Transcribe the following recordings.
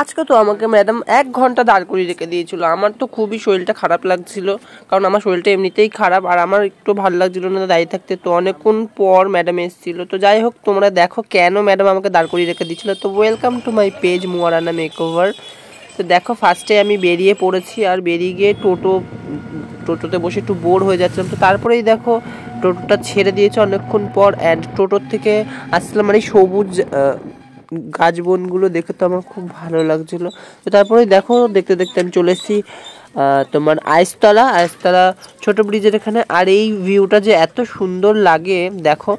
আজকে তো আমাকে ম্যাডাম 1 ঘন্টা দাঁড় করিয়ে রেখে দিয়েছিল। আমার তো খুবই শরীরটা খারাপ লাগছিল, কারণ আমার শরীরটা এমনিতেই খারাপ আর আমার একটু ভালো লাগছিল না দাঁড়িয়ে থাকতে। তো অনেকক্ষণ পর ম্যাডাম এসেছিল। তো যাই হোক, তোমরা দেখো কেন ম্যাডাম আমাকে দাঁড় করিয়ে রেখে দিয়েছিল। তো ওয়েলকাম টু মাই পেজ মুয়ারানা মেকওভার। তো দেখো ফার্স্টে আমি বেরিয়ে পড়েছি, আর বেরিয়ে গিয়ে টোটোতে বসে একটু বোর হয়ে যাচ্ছিলাম। তো তারপরেই দেখো টোটোটা ছেড়ে দিয়েছে অনেকক্ষণ পর, অ্যান্ড টোটোর থেকে আসলাম মানে সবুজ গাছ বনগুলো দেখে তো আমার খুব ভালো লাগছিলো। তো তারপরে দেখো দেখতে দেখতে আমি চলে এসেছি তোমার আইসতলা ছোট ব্রিজের এখানে। আর এই ভিউটা যে এত সুন্দর লাগে দেখো,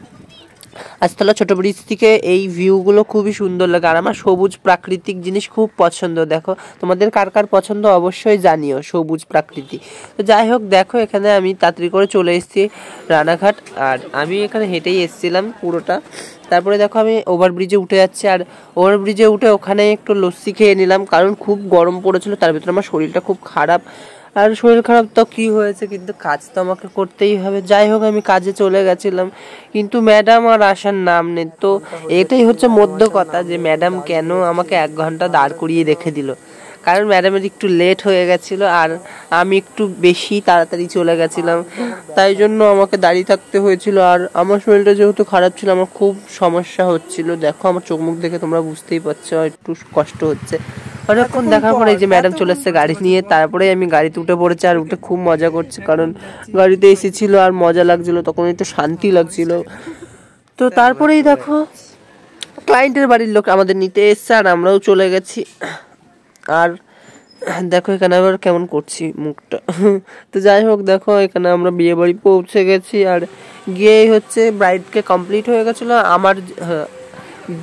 আইসতলা ছোট ব্রিজ থেকে এই ভিউগুলো খুবই সুন্দর লাগে। আর আমার সবুজ প্রাকৃতিক জিনিস খুব পছন্দ। দেখো তোমাদের কার কার পছন্দ অবশ্যই জানিও সবুজ প্রাকৃতিক। তো যাই হোক দেখো, এখানে আমি তাড়াতাড়ি করে চলে এসেছি রানাঘাট, আর আমি এখানে হেঁটেই এসেছিলাম পুরোটা। তারপরে দেখো আমি ওভারব্রিজে উঠে যাচ্ছি, আর ওভারব্রিজে উঠে ওখানে একটু লস্যি খেয়ে নিলাম, কারণ খুব গরম পড়েছিল। তার ভিতরে আমার শরীরটা খুব খারাপ, আর শরীর খারাপ তো কী হয়েছে, কিন্তু কাজ তো আমাকে করতেই হবে। যাই হোক আমি কাজে চলে গেছিলাম, কিন্তু ম্যাডাম আর আসার নাম নেই। তো এটাই হচ্ছে মধ্য কথা, যে ম্যাডাম কেন আমাকে 1 ঘন্টা দাঁড় করিয়ে রেখে দিল। কারণ ম্যাডামের একটু লেট হয়ে গেছিলো, আর আমি একটু বেশি তাড়াতাড়ি চলে গেছিলাম, তাই জন্য আমাকে দাঁড়িয়ে থাকতে হয়েছিল। আর আমার শরীরটা যেহেতু খারাপ ছিল, আমার খুব সমস্যা হচ্ছিল। দেখো আমার চোখ মুখ দেখে তোমরা বুঝতেই পারছো একটু কষ্ট হচ্ছে। অনেকক্ষণ দেখার পরে যে ম্যাডাম চলে এসছে গাড়ি নিয়ে, তারপরে আমি গাড়িতে উঠে পড়েছি, আর উঠে খুব মজা করছি, কারণ গাড়িতে এসেছিল আর মজা লাগছিল, তখন একটু শান্তি লাগছিল। তো তারপরেই দেখো ক্লায়েন্টের বাড়ির লোক আমাদের নিতে এসছে, আর আমরাও চলে গেছি। আর দেখো এখানে আবার কেমন করছি মুখটা। তো যাই হোক দেখো এখানে আমরা বিয়ে বাড়ি পৌঁছে গেছি, আর গিয়েই হচ্ছে ব্রাইডকে কমপ্লিট হয়ে গেছিলো। আমার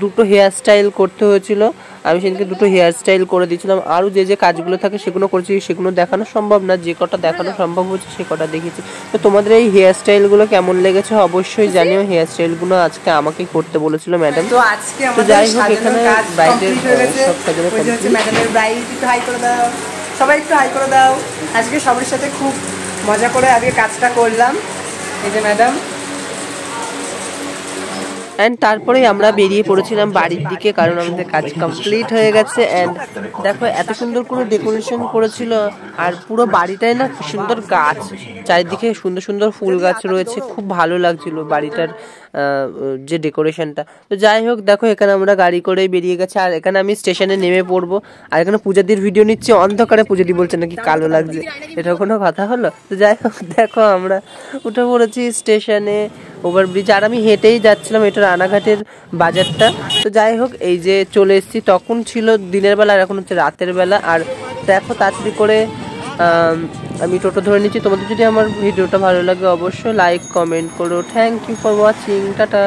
দুটো হেয়ার স্টাইল করতে হয়েছিল, আমি সেদিনকে দুটো হেয়ার স্টাইল করে দিয়েছিলাম। আরও যে যে কাজগুলো থাকে সেগুলো করেছি, সেগুলো দেখানো সম্ভব না, যে কটা দেখানো সম্ভব হচ্ছে সে কটা দেখেছি। তো তোমাদের এই হেয়ার স্টাইলগুলো কেমন লেগেছে অবশ্যই জানিও। হেয়ার স্টাইলগুলো আজকে আমাকেই করতে বলেছিল ম্যাডাম। তো আজকে আমাদের সাজানোর কাজ কমপ্লিট হয়ে গেছে। ওই যে হচ্ছে ম্যাডামের ব্রাইড, একটু হাই করে দাও, সবাই একটু হাই করে দাও। আজকে সবার সাথে খুব মজা করে আজকে কাজটা করলাম। এই যে ম্যাডাম। অ্যান্ড তারপরেই আমরা বেরিয়ে পড়েছিলাম বাড়ির দিকে, কারণ আমাদের কাজ কমপ্লিট হয়ে গেছে। অ্যান্ড দেখো এত সুন্দর করে ডেকোরেশন করেছিল, আর পুরো বাড়িটায় না সুন্দর গাছ, চারিদিকে সুন্দর সুন্দর ফুল গাছ রয়েছে, খুব ভালো লাগছিল বাড়িটার যে ডেকোরেশনটা। তো যাই হোক দেখো এখানে আমরা গাড়ি করে বেরিয়ে গেছে, আর এখানে আমি স্টেশনে নেমে পড়বো। আর এখানে পূজাদির ভিডিও নিচ্ছি অন্ধকারে, পূজাদি বলছে নাকি কালো লাগছে, এটা কোনো কথা হলো? তো যাই হোক দেখো আমরা উঠে পড়েছি স্টেশনে, ওভারব্রিজ, আর আমি হেঁটেই যাচ্ছিলাম, এটা রানাঘাটের বাজারটা। তো যাই হোক এই যে চলে এসেছি, তখন ছিল দিনের বেলা আর এখন হচ্ছে রাতের বেলা। আর দেখো তাড়াতাড়ি করে আমি টোটো ধরে নিচ্ছি। তোমাদের যদি আমার ভিডিওটা ভালো লাগে অবশ্যই লাইক কমেন্ট করো। Thank you for watching, tata.